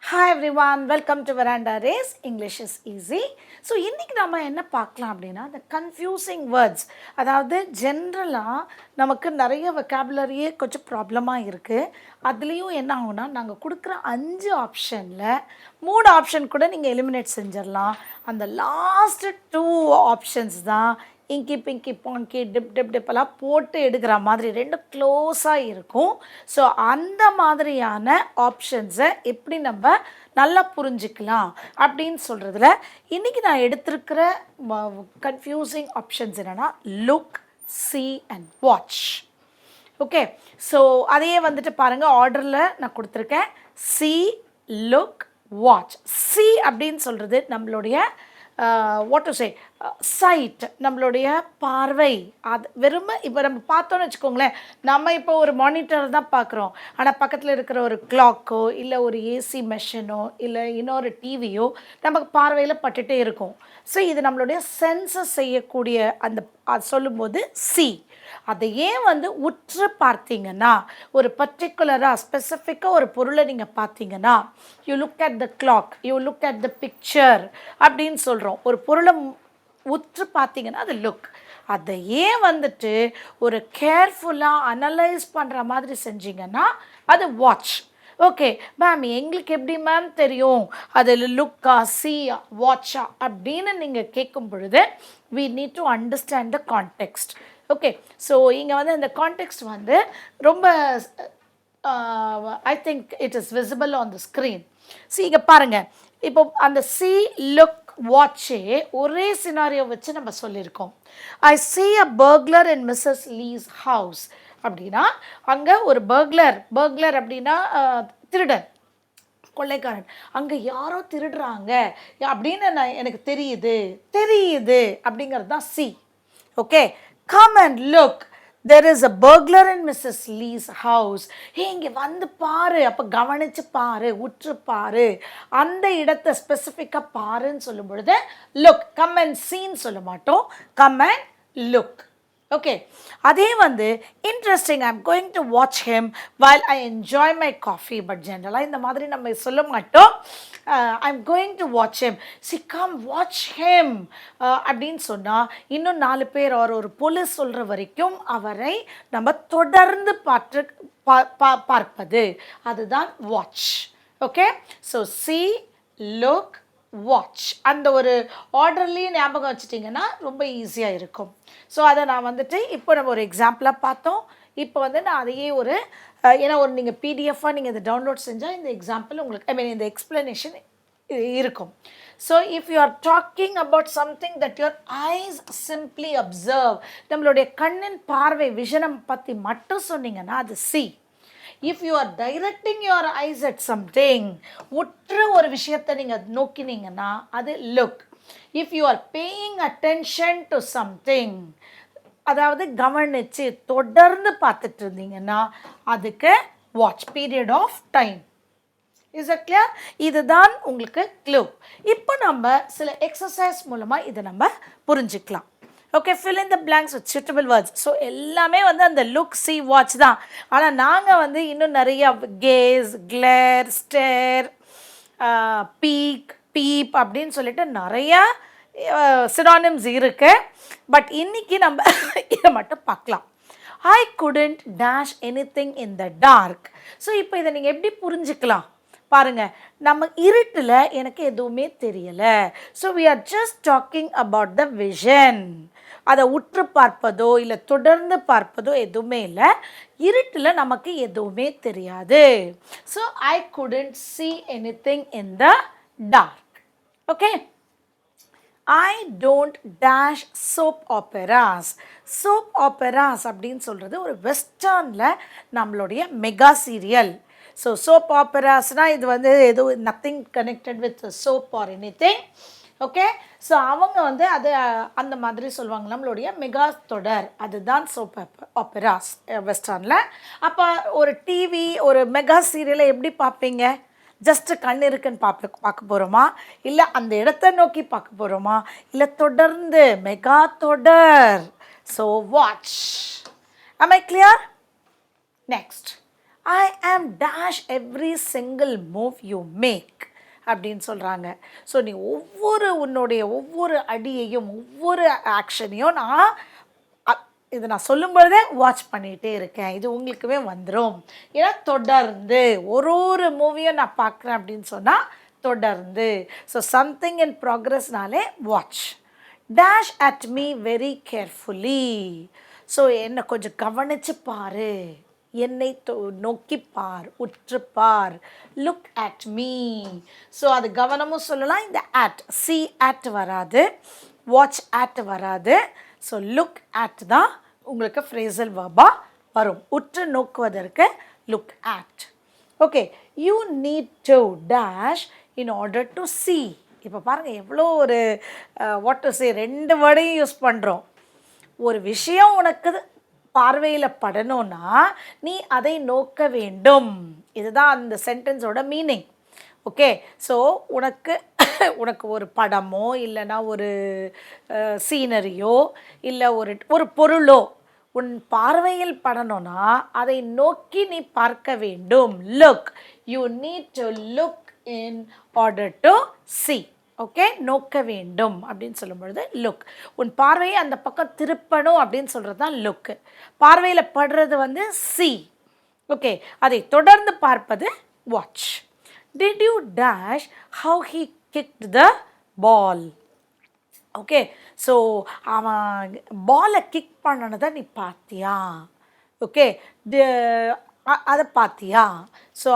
Hi everyone, welcome to Veranda Race. English is easy. So இன்றைக்கி நம்ம என்ன பார்க்கலாம் அப்படின்னா இந்த கன்ஃபியூசிங் வேர்ட்ஸ், அதாவது ஜென்ரலாக நமக்கு நிறைய வெக்காபுலரியே கொஞ்சம் ப்ராப்ளமாக இருக்குது. அதுலேயும் என்ன ஆகும்னா நாங்கள் கொடுக்குற 5 ஆப்ஷனில் 3 ஆப்ஷன் கூட நீங்கள் எலிமினேட் செஞ்சிடலாம். அந்த லாஸ்ட்டு 2 ஆப்ஷன்ஸ் தான் இங்கி பிங்கி பாங்கி டிப் டிப் டிப்பெல்லாம் போட்டு எடுக்கிற மாதிரி 2 க்ளோஸாக இருக்கும். ஸோ அந்த மாதிரியான ஆப்ஷன்ஸை எப்படி நம்ம நல்லா புரிஞ்சிக்கலாம் அப்படின்னு சொல்கிறதுல இன்றைக்கி நான் எடுத்திருக்கிற கன்ஃபியூசிங் ஆப்ஷன்ஸ் என்னென்னா look, see and watch. Okay, so அதையே வந்துட்டு பாருங்கள், ஆர்டரில் நான் கொடுத்துருக்கேன். see, look, watch. see அப்படின்னு சொல்கிறது நம்மளுடைய வாட் டு சே சைட், நம்மளுடைய பார்வை. அது வெறும் இப்போ நம்ம பார்த்தோன்னு வச்சுக்கோங்களேன், நம்ம இப்போ ஒரு மானிட்டர் தான் பார்க்குறோம், ஆனால் பக்கத்தில் இருக்கிற ஒரு கிளாக்கோ இல்லை ஒரு ஏசி மெஷினோ இல்லை இன்னொரு டிவியோ நமக்கு பார்வையில் பட்டுகிட்டே இருக்கும். ஸோ இது நம்மளுடைய சென்சஸ் செய்யக்கூடிய அந்த அது சொல்லும்போது சி. அதை ஏன் உற்று பார்த்தீங்கன்னா, ஒரு பர்டிகுலராக ஸ்பெசிஃபிக்காக ஒரு பொருளை நீங்கள் பார்த்தீங்கன்னா, you look at the clock, you look at the picture அப்படின்னு சொல்கிறோம். ஒரு பொருளை உற்று பார்த்தீங்கன்னா அது லுக். அதை ஏன் ஒரு கேர்ஃபுல்லாக அனலைஸ் பண்ணுற மாதிரி செஞ்சீங்கன்னா அது வாட்ச். ஓகே மேம், எங்களுக்கு எப்படி மேம் தெரியும் அதில் லுக்கா சீயா வாட்சா அப்படின்னு நீங்கள் கேட்கும் பொழுது we need to understand the context. Okay, so இங்கே இந்த கான்டெக்ஸ்ட் ரொம்ப I think it is visible on the screen. So இங்கே பாருங்கள், இப்போ அந்த சி லுக் வாட்சே ஒரே சினாரியோ வச்சு நம்ம சொல்லியிருக்கோம். ஐ see a burglar in Mrs. Lee's house அப்படின்னா அங்கே ஒரு பர்க்லர் அப்படின்னா திருடன், கொள்ளைக்காரன். அங்கே யாரோ திருடுறாங்க அப்படின்னு எனக்கு தெரியுது அப்படிங்கிறது தான் C. Okay, come and look, there is a burglar in Mrs. Lee's house. இங்கே பாரு, அப்போ கவனித்து பாரு, உற்று பாரு, அந்த இடத்தை ஸ்பெசிஃபிக்காக பாருன்னு சொல்லும் பொழுது லுக். கம் அண்ட் சீன்னு சொல்ல மாட்டோம், கம் அண்ட் லுக். ஓகே, அதே interesting, I am going to watch him while I enjoy my coffee. But ஜென்ரலாக இந்த மாதிரி நம்ம சொல்ல மாட்டோம். I am going to watch him, C come watch him அப்படின்னு சொன்னால் இன்னும் 4 பேர் ஒரு போலீஸ் சொல்கிற வரைக்கும் அவரை நம்ம தொடர்ந்து பார்ப்பது, அதுதான் watch. Okay, so C, look, watch, அந்த ஒரு ஆர்டர்லேயே ஞாபகம் வச்சுட்டிங்கன்னா ரொம்ப ஈஸியாக இருக்கும். ஸோ அதை நான் இப்போ நம்ம ஒரு எக்ஸாம்பிளாக பார்த்தோம். இப்போ நான் அதையே ஏன்னா நீங்கள் பிடிஎஃபாக நீங்கள் இதை டவுன்லோட் செஞ்சால் இந்த எக்ஸாம்பிள் உங்களுக்கு இந்த எக்ஸ்ப்ளனேஷன் இருக்கும். So if you are talking about something that your eyes simply observe, நம்மளுடைய கண்ணின் பார்வை விஷனை பற்றி மட்டும் சொன்னீங்கன்னா அது C. If you are directing your eyes at something, உற்று ஒரு விஷயத்தை நீங்கள் நோக்கினீங்கன்னா அது look. If you are paying attention to something, அதாவது கவனித்து தொடர்ந்து பார்த்துட்டு இருந்தீங்கன்னா அதுக்கு watch, period of time. Is that clear? இதுதான் உங்களுக்கு clue. இப்போ நம்ம சில எக்ஸசைஸ் மூலமாக இதை நம்ம புரிஞ்சுக்கலாம். Okay, fill in the blanks with suitable words. So எல்லாமே அந்த லுக், சி, வாட்ச் தான். ஆனால் நாங்கள் இன்னும் நிறைய gaze, glare, stare, peek, peep அப்படின்னு சொல்லிட்டு நிறையா சினானிம்ஸ் இருக்குது. பட் இன்றைக்கி நம்ம இதை மட்டும் பார்க்கலாம். ஐ couldn't dash anything in the dark. So இப்போ இதை நீங்கள் எப்படி புரிஞ்சுக்கலாம் பாருங்கள். நம்ம இருட்டில் எனக்கு எதுவுமே தெரியலை. So we are just talking about the vision. அதை உற்று பார்ப்பதோ இல்லை தொடர்ந்து பார்ப்பதோ எதுவுமே இல்லை. இருட்டில் நமக்கு எதுவுமே தெரியாது. So I couldn't see anything in the dark. Okay, I don't dash soap operas. Soap operas அப்படின்னு சொல்கிறது ஒரு வெஸ்டர்னில் நம்மளுடைய மெகா சீரியல். ஸோ சோப் ஆப்பெராஸ்னால் இது எதுவும் nothing connected with soap or anything. Okay, so அவங்க அது அந்த மாதிரி சொல்லுவாங்க. நம்மளுடைய மெகா தொடர் அதுதான் சோப் ஆப்பெராஸ் வெஸ்டர்னில். அப்போ ஒரு டிவி, ஒரு மெகா சீரியலை எப்படி பார்ப்பீங்க? ஜஸ்ட்டு கண் இருக்குன்னு பார்க்க போகிறோமா, இல்லை அந்த இடத்த நோக்கி பார்க்க போகிறோமா, இல்லை தொடர்ந்து மெகா தொடர்? So watch. am I clear? Next, I am dash every single move you make. அப்படின்னு சொல்கிறாங்க. ஸோ நீ உன்னுடைய ஒவ்வொரு அடியையும் ஒவ்வொரு ஆக்ஷனையும் இதை நான் சொல்லும்பொழுதே வாட்ச் பண்ணிகிட்டே இருக்கேன். இது உங்களுக்குமே வந்துடும். ஏன்னா தொடர்ந்து ஒரு மூவியும் நான் பார்க்குறேன் அப்படின்னு சொன்னால் தொடர்ந்து. ஸோ சம்திங் இன் ப்ராக்ரஸ்னாலே watch. Dash at me very carefully. So என்னை கொஞ்சம் கவனித்து பாரு, என்னை நோக்கி பார், உற்று பார். Look at me. ஸோ அது கவனமும் சொல்லலாம். இந்த அட் சி அட் வராது, வாட்ச் அட் வராது. ஸோ லுக் அட் தான் உங்களுக்கு ஃப்ரேசல் வெர்பாக வரும். உற்று நோக்குவதற்கு look at. Okay, you need to dash in order to see. இப்போ பாருங்கள் எவ்வளோ ஒரு வாட் டு சே 2 வேர்டையும் யூஸ் பண்ணுறோம். ஒரு விஷயம் உனக்கு பார்வையில் படணும்னா நீ அதை நோக்க வேண்டும். இதுதான் அந்த சென்டென்ஸோட மீனிங். ஓகே, ஸோ உனக்கு ஒரு படமோ இல்லைன்னா ஒரு சீனரியோ இல்லை ஒரு பொருளோ உன் பார்வையில் படணும்னா அதை நோக்கி நீ பார்க்க வேண்டும். Look, you need to look in order to see. Okay, நோக்க வேண்டும் அப்படின்னு சொல்லும் பொழுது லுக். உன் பார்வையை அந்த பக்கம் திருப்பணும் அப்படின்னு சொல்கிறது தான் லுக்கு. பார்வையில் படுறது வந்து see. ஓகே, அதை தொடர்ந்து பார்ப்பது watch. Did you dash how he kicked the ball? Okay, so அவன் பாலை கிக் பண்ணனதை நீ பார்த்தியா? ஓகே, அதை பார்த்தியா? ஸோ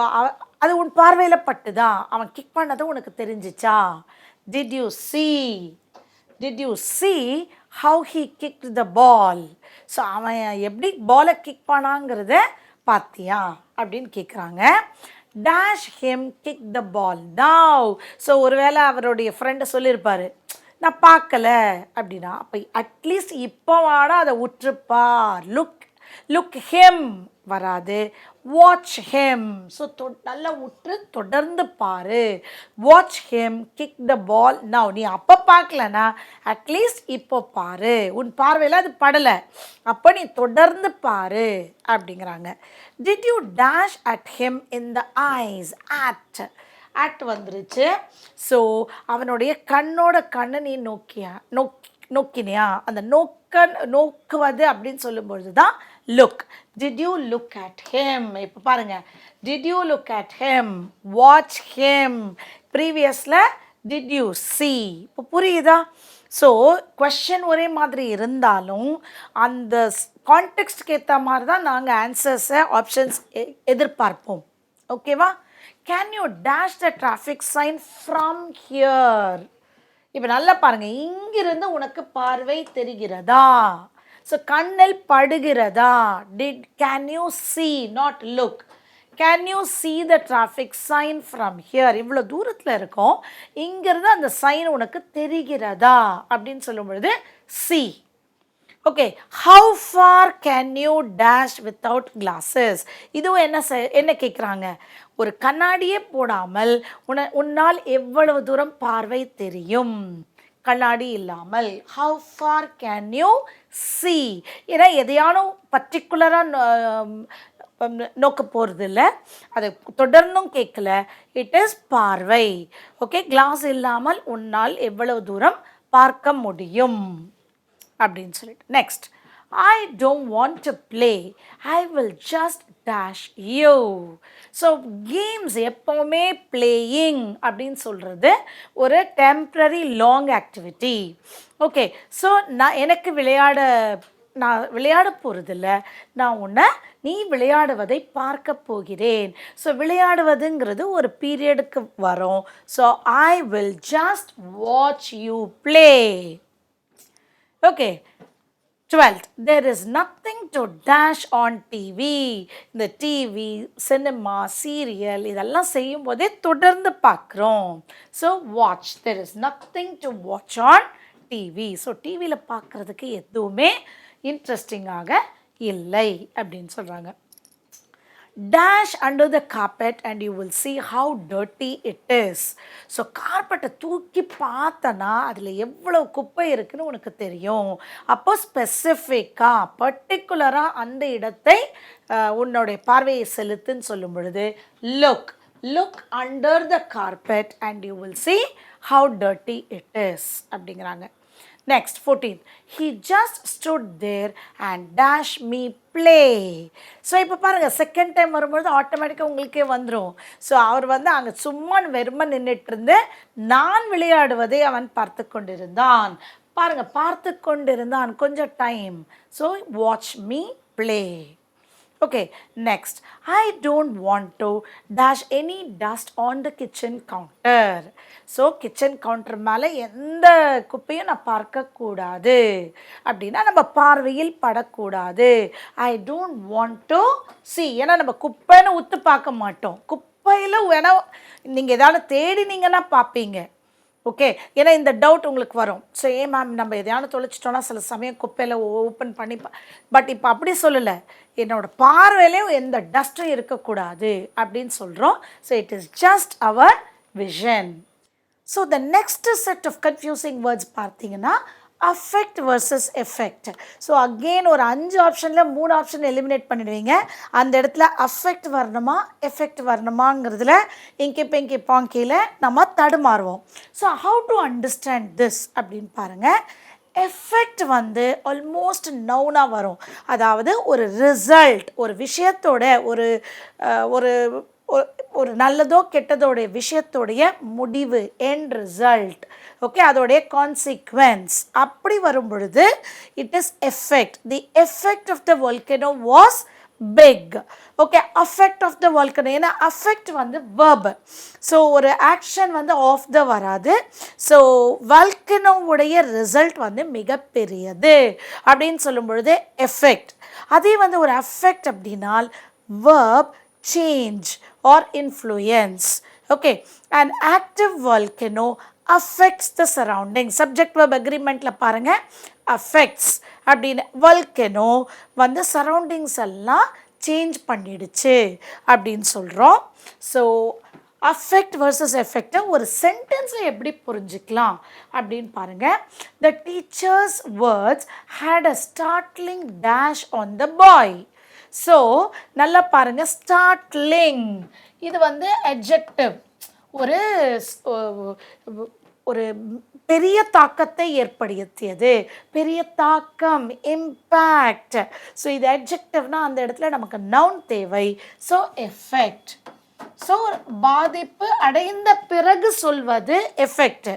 அது உன் பார்வையில் பட்டுதா? அவன் கிக் பண்ணது உனக்கு தெரிஞ்சிச்சா? Did you see how he kicked the ball? So அவன் எப்படி பாலை கிக் பண்ணாங்கிறத பார்த்தியா அப்படின்னு கேட்குறாங்க. Dash him kick the ball now. So ஒருவேளை அவருடைய ஃப்ரெண்டை சொல்லியிருப்பார், நான் பார்க்கல அப்படின்னா, அப்போ அட்லீஸ்ட் இப்போ வாடா அதை உற்றுப்பார். லுக் ஹிம் வராது, வாட்ச் ஹிம். ஸோ நல்லா உற்று தொடர்ந்து பாரு. Watch him kick the ball now. நீ அப்போ பார்க்கலனா அட்லீஸ்ட் இப்போ பாரு. உன் பார்வையில் அது படலை, அப்போ நீ தொடர்ந்து பாரு அப்படிங்கிறாங்க. Did you dash at him in the eyes? At வந்துருச்சு. ஸோ அவனுடைய கண்ணை நீ நோக்கினியா? அந்த நோக்குவது அப்படின்னு சொல்லும்பொழுது தான் look. Did you look at him? இப்போ பாருங்கள், did you look at him, watch him. ப்ரீவியஸில் டிட் யூ see. இப்போ புரியுதா? ஸோ கொஷன் ஒரே மாதிரி இருந்தாலும் அந்த கான்டெக்ஸ்ட்க்கு ஏற்ற மாதிரி தான் நாங்கள் ஆன்சர்ஸை ஆப்ஷன்ஸ் எதிர்பார்ப்போம். ஓகேவா? Can you dash the traffic sign from here? இப்போ நல்லா பாருங்கள், இங்கிருந்து உனக்கு பார்வை தெரிகிறதா? ஸோ கண்ணில் படுகிறதா? Can you see, not look. Can you see the traffic sign from here? இவ்வளோ தூரத்தில் இருக்கும், இங்கிருந்து அந்த சைன் உனக்கு தெரிகிறதா அப்படின்னு சொல்லும் பொழுது see. Okay, how for can you dash without classes? இதுவும் என்ன கேட்குறாங்க? ஒரு கண்ணாடியே போடாமல் உன்னால் எவ்வளவு தூரம் பார்வை தெரியும் கண்ணாடி இல்லாமல்? How for can you see? ஏன்னா எதையானும் பர்டிகுலராக நோக்க போகிறது இல்லை, அதை தொடர்ந்தும் கேட்கல. இட் இஸ் பார்வை. ஓகே, கிளாஸ் இல்லாமல் உன்னால் எவ்வளவு தூரம் பார்க்க முடியும் அப்படின்னு சொல்லிட்டு. Next, I don't want to play, I will just dash you. So games எப்போவுமே பிளேயிங் அப்படின்னு சொல்கிறது ஒரு temporary long activity. Okay, so எனக்கு நான் விளையாட போகிறதில்ல, நீ விளையாடுவதை பார்க்க போகிறேன். ஸோ விளையாடுவதுங்கிறது ஒரு பீரியடுக்கு வரும். So I will just watch you play. Okay, 12th, there is nothing to dash on TV. இந்த டிவி, சினிமா, சீரியல் இதெல்லாம் செய்யும் போதே தொடர்ந்து பார்க்குறோம். So watch, there is nothing to watch on TV. So டிவியில் பார்க்குறதுக்கு எதுவுமே இன்ட்ரெஸ்டிங்காக இல்லை அப்படின்னு சொல்கிறாங்க. Dash under the carpet and you will see how dirty it is. So கார்பெட்டை தூக்கி பார்த்தனா அதில் எவ்வளோ குப்பை இருக்குன்னு உனக்கு தெரியும். அப்போ ஸ்பெசிஃபிக்காக பர்டிகுலராக அந்த இடத்தை உன்னுடைய பார்வையை செலுத்துன்னு சொல்லும் பொழுது look. look under the carpet and you will see how dirty it is அப்படிங்கிறாங்க. Next 14th, he just stood there and dash me play. So இப்போ பாருங்கள், செகண்ட் டைம் வரும்பொழுது ஆட்டோமேட்டிக்காக உங்களுக்கே வந்துடும். ஸோ அவர் வந்து அங்கே சும்மா வெறுமை நின்றுட்டு இருந்து நான் விளையாடுவதை அவன் பார்த்து கொண்டிருந்தான். பாருங்கள், பார்த்து கொண்டிருந்தான், கொஞ்சம் time. So watch me play. Okay, next, I don't want to dash any dust on the kitchen counter. So kitchen counter மேலே எந்த குப்பையும் நான் பார்க்கக்கூடாது அப்படின்னா நம்ம பார்வையில் படக்கூடாது. I don't want to see. ஏன்னா நம்ம குப்பைன்னு உத்து பார்க்க மாட்டோம். குப்பையில் வேணா நீங்கள் எதாவது தேடினீங்கன்னா பார்ப்பீங்க. ஓகே, ஏன்னா இந்த டவுட் உங்களுக்கு வரும். ஸோ ஏன் மேம் நம்ம எதையான தொலைச்சிட்டோன்னா சில சமயம் குப்பையில் ஓப்பன் பண்ணி பட் இப்போ அப்படி சொல்லலை, என்னோடய பார்வையிலையும் எந்த டஸ்ட்டும் இருக்கக்கூடாது அப்படின்னு சொல்கிறோம். So it is just our vision. So the next set of confusing words பார்த்தீங்கன்னா affect versus effect. So again ஒரு 5 ஆப்ஷனில் 3 ஆப்ஷன் எலிமினேட் பண்ணிடுவீங்க. அந்த இடத்துல அஃபெக்ட் வரணுமா எஃபெக்ட் வரணுமாங்கிறதுல இங்கி பிங்கி பாங்கியில் நம்ம தடுமாறுவோம். So how to understand this அப்படின்னு பாருங்கள். எஃபெக்ட் வந்து ஆல்மோஸ்ட் நவுனாக வரும். அதாவது ஒரு ரிசல்ட், ஒரு விஷயத்தோட ஒரு ஒரு ஒரு நல்லதோ கெட்டதோடைய விஷயத்தோடைய முடிவு, எண்ட் ரிசல்ட், ஓகே, அதோடைய கான்சிக்வென்ஸ், அப்படி வரும் பொழுது it is effect. The effect of the volcano was big. Okay, affect of the volcano, ஏன்னா அஃபெக்ட் வந்து வேர்ப். ஸோ ஒரு ஆக்ஷன் வந்து ஆஃப் த வராது. ஸோ வால்கனோவுடைய ரிசல்ட் வந்து மிகப்பெரியது அப்படின்னு சொல்லும் பொழுது எஃபெக்ட். அதே வந்து ஒரு அஃபெக்ட் அப்படின்னால் verb, change or influence. Okay, an active volcano affects the surroundings. Subject verb agreementல பாருங்க, affects அப்படின்னு volcano வந்து சரௌண்டிங்ஸ் எல்லாம் சேஞ்ச் பண்ணிடுச்சு அப்படின்னு சொல்கிறோம். ஸோ அஃபெக்ட் வர்சஸ் எஃபெக்டை ஒரு சென்டென்ஸை எப்படி புரிஞ்சுக்கலாம் அப்படின்னு பாருங்கள். The teacher's words had a startling dash on the boy. So நல்லா பாருங்கள், ஸ்டார்ட்லிங் இது வந்து அட்ஜெக்டிவ், ஒரு ஒரு பெரிய தாக்கத்தை ஏற்படுத்தியது, பெரிய தாக்கம், இம்பேக்ட். ஸோ இது அட்ஜெக்டிவ்னா அந்த இடத்துல நமக்கு நவுன் தேவை. So effect. ஸோ பாதிப்பு அடைந்த பிறகு சொல்வது எஃபெக்ட்,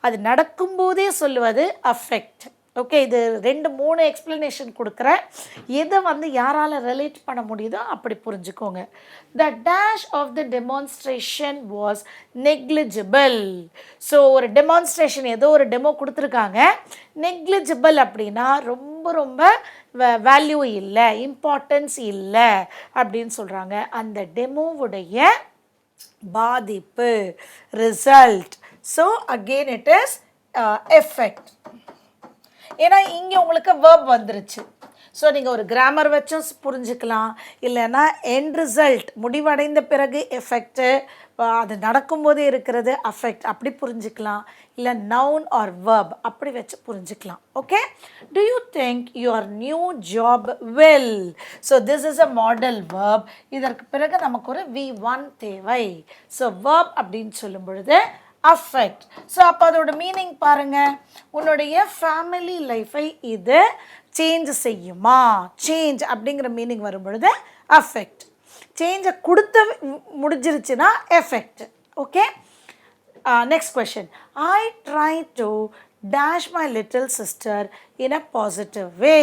அது நடக்கும்போதே சொல்வது அஃபெக்ட். ஓகே, இது 2-3 எக்ஸ்பிளனேஷன் கொடுக்குறேன். எதை வந்து யாரால் ரிலேட் பண்ண முடியுதோ அப்படி புரிஞ்சுக்கோங்க. The dash of the demonstration was negligible. So ஒரு டெமான்ஸ்ட்ரேஷன், ஏதோ ஒரு டெமோ கொடுத்துருக்காங்க, நெக்லிஜிபிள் அப்படின்னா ரொம்ப ரொம்ப வேல்யூ இல்லை, இம்பார்ட்டன்ஸ் இல்லை அப்படின்னு சொல்கிறாங்க. அந்த டெமோவுடைய பாதிப்பு, result. So again it is effect. ஏன்னா இங்கே உங்களுக்கு வேர்ப் வந்துருச்சு. ஸோ நீங்கள் ஒரு கிராமர் வச்சும் புரிஞ்சுக்கலாம், இல்லைன்னா எண்ட் ரிசல்ட் முடிவடைந்த பிறகு எஃபெக்ட்டு, அது நடக்கும்போதே இருக்கிறது அஃபெக்ட், அப்படி புரிஞ்சுக்கலாம். இல்லை நவுன் ஆர் வேர்ப் அப்படி வச்சு புரிஞ்சுக்கலாம். Okay, to you think your new job well? So this is a model verb. இதற்கு பிறகு நமக்கு ஒரு V1 தேவை. ஸோ வேர்ப் அப்படின்னு சொல்லும் பொழுது அஃபெக்ட். ஸோ அப்போ அதோட மீனிங் பாருங்கள், உன்னுடைய ஃபேமிலி லைஃபை இது சேஞ்ச் செய்யுமா? சேஞ்ச் அப்படிங்கிற மீனிங் வரும் பொழுது அஃபெக்ட். சேஞ்சை கொடுத்து முடிஞ்சிருச்சுன்னா effect. Okay, next question. I try to dash my little sister in a positive way.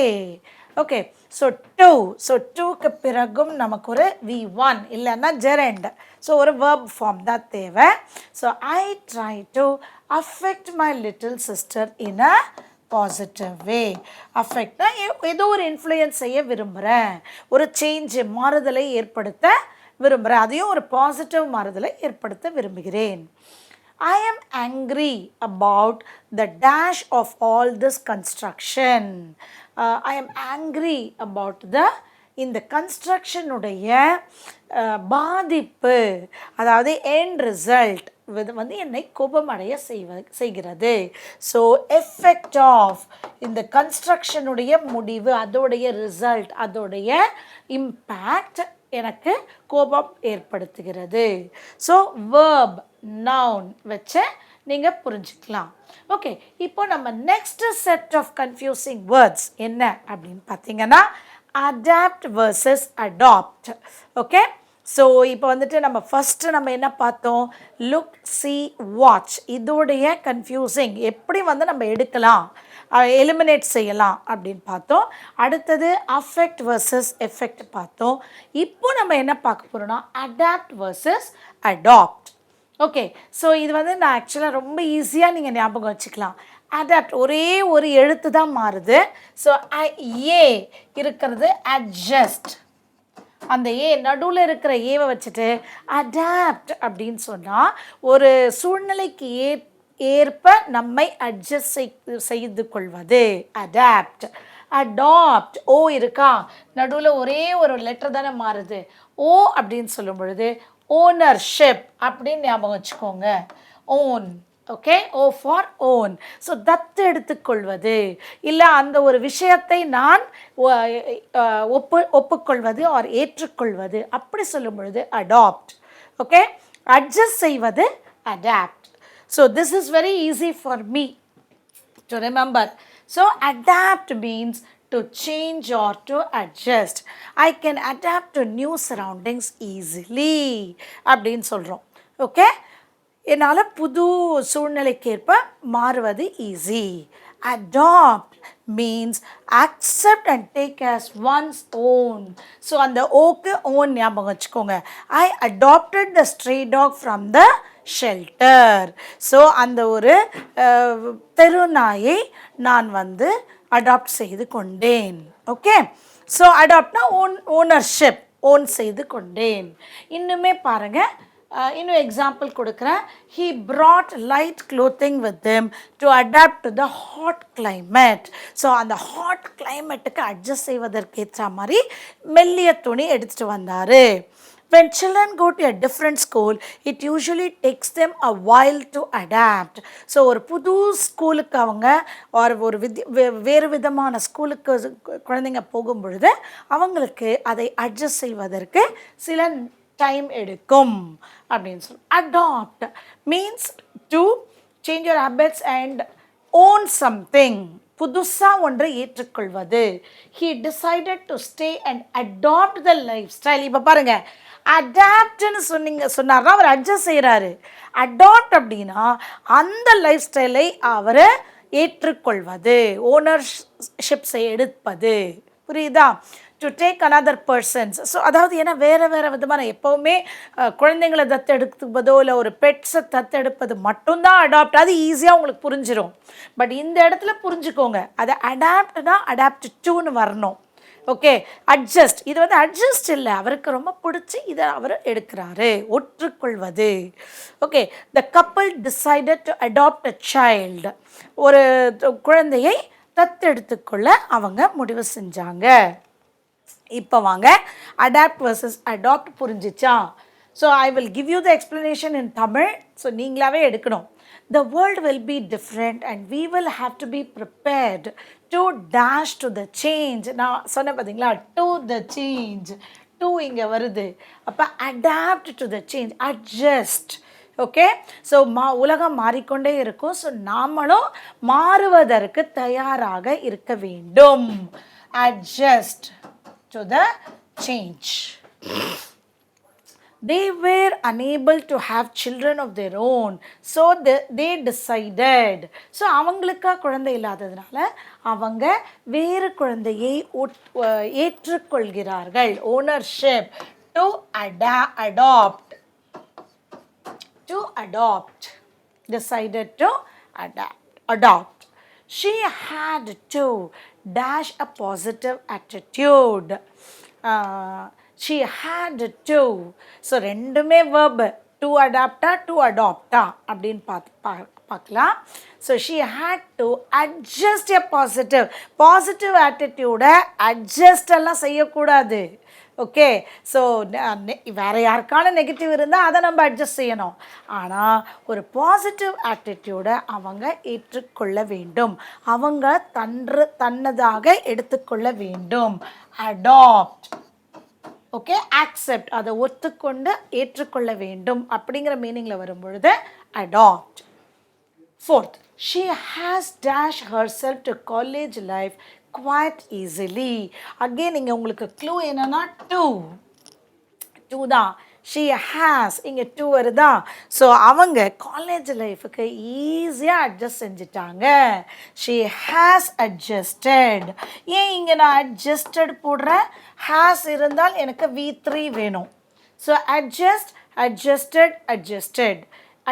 Okay, so டூக்கு பிறகும் நமக்கு ஒரு V1 இல்லைன்னா ஜெரண்ட். ஸோ ஒரு வேர்ப் ஃபார்ம் தான் தேவை. So I try to affect my little sister in a positive way. அஃபெக்ட்னா ஏதோ ஒரு இன்ஃப்ளூயன்ஸ் செய்ய விரும்புகிறேன், ஒரு சேஞ்சு, மாறுதலை ஏற்படுத்த விரும்புகிறேன், அதையும் ஒரு பாசிட்டிவ் மாறுதலை ஏற்படுத்த விரும்புகிறேன். I am angry about the dash of all this construction. I am angry about இந்த கன்ஸ்ட்ரக்ஷனுடைய பாதிப்பு, அதாவது எண்ட் ரிசல்ட் இது வந்து என்னை கோபமடைய செய்கிறது. ஸோ எஃபெக்ட் ஆஃப் இந்த கன்ஸ்ட்ரக்ஷனுடைய முடிவு, அதோடைய ரிசல்ட், அதோடைய இம்பேக்ட் எனக்கு கோபம் ஏற்படுத்துகிறது. ஸோ verb noun வச்சு நீங்கள் புரிஞ்சுக்கலாம். ஓகே, இப்போ நம்ம next set of confusing words என்ன அப்படின்னு பார்த்தீங்கன்னா adapt versus adopt. Okay, so இப்போ வந்துட்டு நம்ம ஃபஸ்ட்டு நம்ம என்ன பார்த்தோம், லுக், சி, வாட்ச். இதோடைய கன்ஃபியூசிங் எப்படி வந்து நம்ம எடுக்கலாம், எலிமினேட் செய்யலாம் அப்படின்னு பார்த்தோம். அடுத்தது அஃபெக்ட் வர்சஸ் எஃபெக்ட் பார்த்தோம். இப்போ நம்ம என்ன பார்க்க போகிறோம்னா adapt versus adopt. Okay, so இது வந்து நான் ஆக்சுவலாக ரொம்ப ஈஸியாக நீங்கள் ஞாபகம் வச்சுக்கலாம். அடாப்ட் ஒரே ஒரு எழுத்து தான் மாறுது. ஸோ ஏ இருக்கிறது அட்ஜஸ்ட், அந்த ஏ நடுவில் இருக்கிற ஏவை வச்சுட்டு அடாப்ட் அப்படின்னு சொன்னால் ஒரு சூழ்நிலைக்கு ஏற்ப நம்மை அட்ஜஸ்ட் செய்து கொள்வது அடாப்ட். அடாப்ட் ஓ இருக்கா, நடுவில் ஒரே ஒரு லெட்டர் தானே மாறுது. ஓ அப்படின்னு சொல்லும் பொழுது ஓனர்ஷிப் அப்படின்னு ஞாபகம் வச்சுக்கோங்க. Own, okay, O for own. So தத்து எடுத்துக்கொள்வது, இல்லை அந்த ஒரு விஷயத்தை நான் ஒப்புக்கொள்வது ஆர் ஏற்றுக்கொள்வது, அப்படி சொல்லும் பொழுது அடாப்ட். ஓகே, அட்ஜஸ்ட் செய்வது adapt. So this is very easy for me to remember. So adapt means to change or to adjust. I can adapt to new surroundings easily அப்படின்னு சொல்கிறோம். ஓகே, என்னால் புது சூழ்நிலைக்கேற்ப மாறுவது easy. Adopt means accept and take as one's own. So அந்த ஓக்கு own ஞாபகம் வச்சுக்கோங்க. I adopted the stray dog from the shelter. So அந்த ஒரு தெருநாயை நான் வந்து அடாப்ட் செய்து கொண்டேன். ஓகே, ஸோ அடாப்ட்னா ஓனர்ஷிப், ஓன் செய்து கொண்டேன். இன்னுமே பாருங்கள், இன்னும் எக்ஸாம்பிள் கொடுக்குறேன். he brought light clothing with him to adapt to the hot climate. So அந்த ஹாட் கிளைமேட்டுக்கு அட்ஜஸ்ட் செய்வதற்கேற்ற மாதிரி மெல்லிய துணி எடுத்துகிட்டு வந்தார். When children go to a different school, it usually takes them a while to adapt. So ஒரு புது ஸ்கூலுக்கு அவங்க ஒரு வேறு விதமான ஸ்கூலுக்கு குழந்தைங்க போகும் பொழுது அவங்களுக்கு அதை அட்ஜஸ்ட் செய்வதற்கு சில டைம் எடுக்கும் அப்படின்னு சொல்லி. Adapt means to change your habits and own something, புதுசாக ஒன்றை ஏற்றுக்கொள்வது. he decided to stay and adopt the lifestyle. இப்போ பாருங்கள், அடாப்ட்னு சொன்னார்னா அவர் அட்ஜஸ்ட் செய்கிறாரு. அடாப்ட் அப்படின்னா அந்த லைஃப் ஸ்டைலை அவர் ஏற்றுக்கொள்வது, ஓனர்ஷிப்ஸை எடுப்பது. புரியுதா? To take another persons. So அதாவது ஏன்னா வேறு விதமான எப்போவுமே குழந்தைங்களை தத்தெடுப்பதோ இல்லை ஒரு பெட்ஸை தத்தெடுப்பது மட்டும்தான் அடாப்ட். அது ஈஸியாக உங்களுக்கு புரிஞ்சிடும். பட் இந்த இடத்துல புரிஞ்சுக்கோங்க, அது அடாப்ட்னா அடாப்ட் டுன்னு வரணும். ஓகே, அட்ஜஸ்ட் இது வந்து அட்ஜஸ்ட் இல்லை, அவருக்கு ரொம்ப பிடிச்சி இதை அவர் எடுக்கிறாரு, ஒற்றுக்கொள்வது. Okay, the couple decided to adopt a child. ஒரு குழந்தையை தத்தெடுத்துக்கொள்ள அவங்க முடிவு செஞ்சாங்க. இப்போ வாங்க அடாப்ட் வர்சஸ் அடாப்ட் புரிஞ்சிச்சா? So I will give you the explanation in Tamil. So நீங்களாவே எடுக்கணும். The world will be different and we will have to be prepared to dash to the change. நான் சொன்னேன் பார்த்தீங்களா, to the change, to இங்கே வருது. அப்போ adapt to the change, adjust. Okay, so உலகம் மாறிக்கொண்டே இருக்கும். ஸோ நாமளும் மாறுவதற்கு தயாராக இருக்க வேண்டும். adjust to the change. They were unable to have children of their own, so they decided. So அவங்களுக்கா குழந்தை இல்லாததுனால அவங்க வேறு குழந்தையை ஏற்றுக்கொள்கிறார்கள். Ownership, to adopt, decided to adopt. She had to dash a positive attitude. She had to. So ரெண்டுமே verb, to adaptா to adoptா அப்படின்னு பார்க்கலாம். So she had to adjust a positive attitude. Adjust எல்லாம் செய்யக்கூடாது. ஓகே, ஸோ வேறு யாருக்கான negative இருந்தால் அதை நம்ம அட்ஜஸ்ட் செய்யணும். ஆனால் ஒரு பாசிட்டிவ் ஆட்டிடியூடை அவங்க ஏற்றுக்கொள்ள வேண்டும், அவங்க தன்னதாக எடுத்துக்கொள்ள வேண்டும். அடாப்ட். ஓகே, ஆக்செப்ட் அதை ஒத்துக்கொண்டு ஏற்றுக்கொள்ள வேண்டும் அப்படிங்கிற மீனிங்கில் வரும்பொழுது adapt. Fourth, she has dashed herself to college life quite easily. Again இங்கே உங்களுக்கு க்ளூ என்னன்னா டூ தான். ஷீ ஹேஸ் இங்கே டூ வருதா. ஸோ அவங்க காலேஜ் லைஃபுக்கு ஈஸியாக அட்ஜஸ்ட் செஞ்சுட்டாங்க. She has adjusted. ஏன் இங்கே நான் அட்ஜஸ்டட் போடுறேன்? ஹேஸ் இருந்தால் எனக்கு V3 வேணும். So adjust, adjusted, adjusted.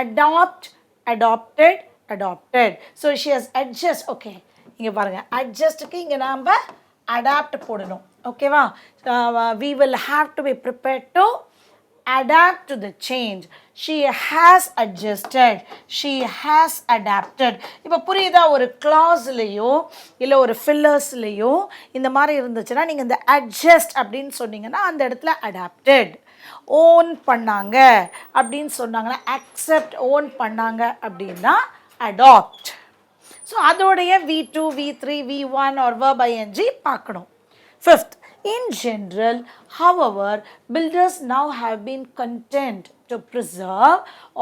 Adopt, adopted, adopted. So she has adjust. Okay, இங்கே பாருங்கள், அட்ஜஸ்ட்டுக்கு இங்கே நாம் அடாப்ட் போடணும். ஓகேவா? We will have to be prepared to adapt to the change. She has adjusted. She has adapted. இப்போ புரியுதா? ஒரு கிளாஸ்லேயோ இல்லை ஒரு ஃபில்லர்ஸ்லேயோ இந்த மாதிரி இருந்துச்சுன்னா நீங்கள் இந்த அட்ஜஸ்ட் அப்படின்னு சொன்னீங்கன்னா அந்த இடத்துல அடாப்டட். ஓன் பண்ணாங்க அப்படின்னு சொன்னாங்கன்னா அக்செப்ட், ஓன் பண்ணாங்க அப்படின்னா அடாப்ட். ஸோ அதோடைய V2, V3, V1 or verb ing பார்க்கணும். Fifth, in general, however, builders now have been content to preserve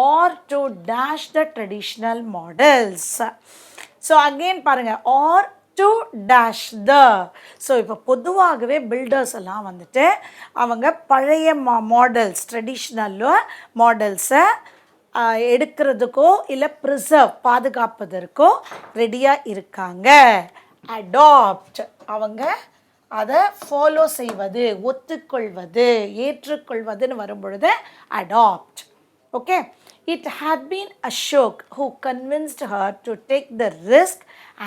or to dash the traditional models. So again பாருங்க, or to dash the. So இப்போ பொதுவாகவே filters எல்லாம் வந்துட்டு அவங்க பழைய models, traditional மாடல்ஸை எடுக்கிறதுக்கோ இல்லை preserve, பாதுகாப்பதற்கோ ரெடியாக இருக்காங்க. அடாப்ட், அவங்க அதை ஃபாலோ செய்வது, ஒத்துக்கொள்வது, ஏற்றுக்கொள்வதுன்னு வரும்பொழுது adopt. Okay, it had been Ashok who convinced her to take the risk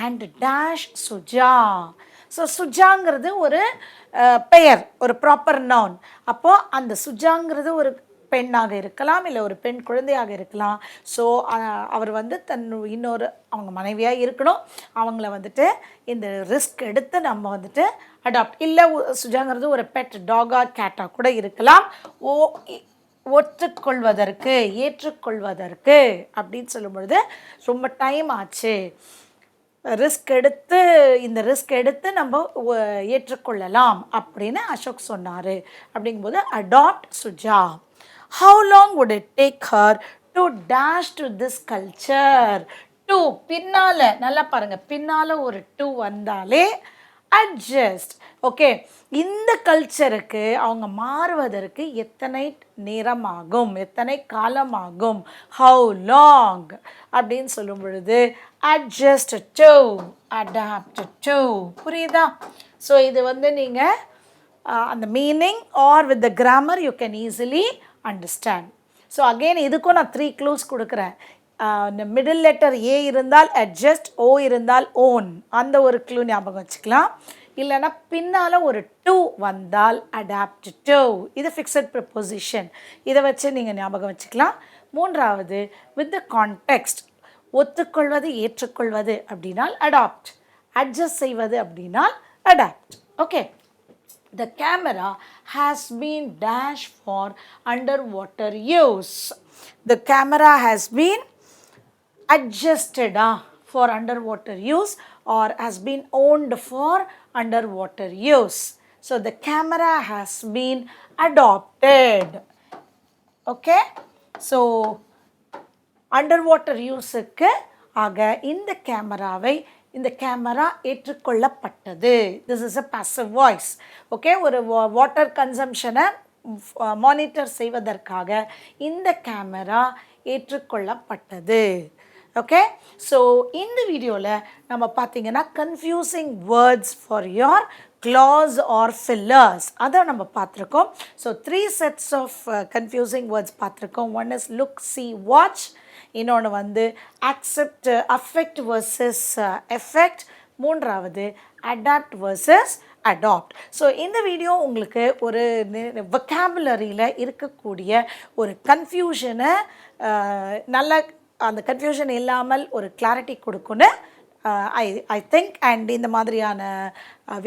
and dash Suja. So சுஜாங்கிறது ஒரு பெயர், ஒரு ப்ராப்பர் நவுன். அப்போது அந்த சுஜாங்கிறது ஒரு பெண்ணாக இருக்கலாம், இல்லை ஒரு பெண் குழந்தையாக இருக்கலாம். ஸோ அவர் வந்து இன்னொரு அவங்க மனைவியாக இருக்கணும், அவங்கள வந்துட்டு இந்த ரிஸ்க் எடுத்து நம்ம வந்துட்டு அடாப்ட். இல்லை சுஜாங்கிறது ஒரு பெட் டாகா கேட்டாக கூட இருக்கலாம். ஒற்றுக்கொள்வதற்கு, ஏற்றுக்கொள்வதற்கு அப்படின்னு சொல்லும் பொழுது ரொம்ப டைம் ஆச்சு, இந்த ரிஸ்க் எடுத்து நம்ம ஏற்றுக்கொள்ளலாம் அப்படின்னு அசோக் சொன்னார். அப்படிங்கும்போது adopt Suja. How long would it take her to dash to this culture? பின்னால் நல்லா பாருங்கள், பின்னால் ஒரு வந்தாலே அட்ஜஸ்ட். ஓகே, இந்த கல்ச்சருக்கு அவங்க மாறுவதற்கு எத்தனை நேரமாகும், எத்தனை காலமாகும், ஹவு லாங் அப்படின்னு சொல்லும் பொழுது அட்ஜஸ்ட் டு, அடாப்ட் டு. புரியுதா? ஸோ இது வந்து நீங்கள் அந்த meaning or with the grammar you can easily understand. So again இதுக்கும் நான் 3 க்ளூஸ் கொடுக்குறேன். மிடில் லெட்டர் ஏ இருந்தால் அட்ஜஸ்ட், ஓ இருந்தால் ஓன், அந்த ஒரு க்ளூ ஞாபகம் வச்சுக்கலாம். இல்லைன்னா பின்னால் ஒரு வந்தால் அடாப்ட் டு, இது ஃபிக்ஸட் ப்ரிப்போசிஷன், இதை வச்சு நீங்கள் ஞாபகம் வச்சுக்கலாம். மூன்றாவது வித் த கான்டெக்ஸ்ட், ஒத்துக்கொள்வது, ஏற்றுக்கொள்வது அப்படின்னால் அடாப்ட், அட்ஜஸ்ட் செய்வது அப்படின்னால் adapt. Okay, the camera has been dashed for underwater use. The camera has been adjusted for underwater use or has been owned for underwater use. So the camera has been adopted. Okay, so underwater use-க்கு ஆக இந்த camera ஏற்றுக்கொள்ளப்பட்டது. This is a passive voice. Okay, ஒரு water கன்சம்ஷனை monitor செய்வதற்காக இந்த camera ஏற்றுக்கொள்ளப்பட்டது. Okay, so இந்த வீடியோவில் நம்ம பார்த்தீங்கன்னா confusing words for your clause or fillers அதை நம்ம பார்த்துருக்கோம். So 3 sets of confusing words பார்த்துருக்கோம். One is look, see, watch. இன்னொன்று வந்து accept, affect versus effect. மூன்றாவது adapt versus adopt. ஸோ இந்த வீடியோ உங்களுக்கு ஒரு vocabularyயில் இருக்கக்கூடிய ஒரு கன்ஃபியூஷனை நல்ல அந்த கன்ஃபியூஷன் இல்லாமல் ஒரு கிளாரிட்டி கொடுக்குன்னு ஐ திங்க். அண்ட் இந்த மாதிரியான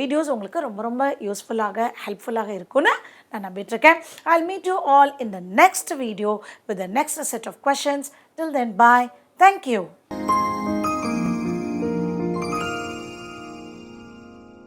வீடியோஸ் உங்களுக்கு ரொம்ப ரொம்ப யூஸ்ஃபுல்லாக, ஹெல்ப்ஃபுல்லாக இருக்கும்னு நான் நம்பிட்டுருக்கேன். I'll meet you all in the next video with the next set of questions. Till then, bye. Thank you.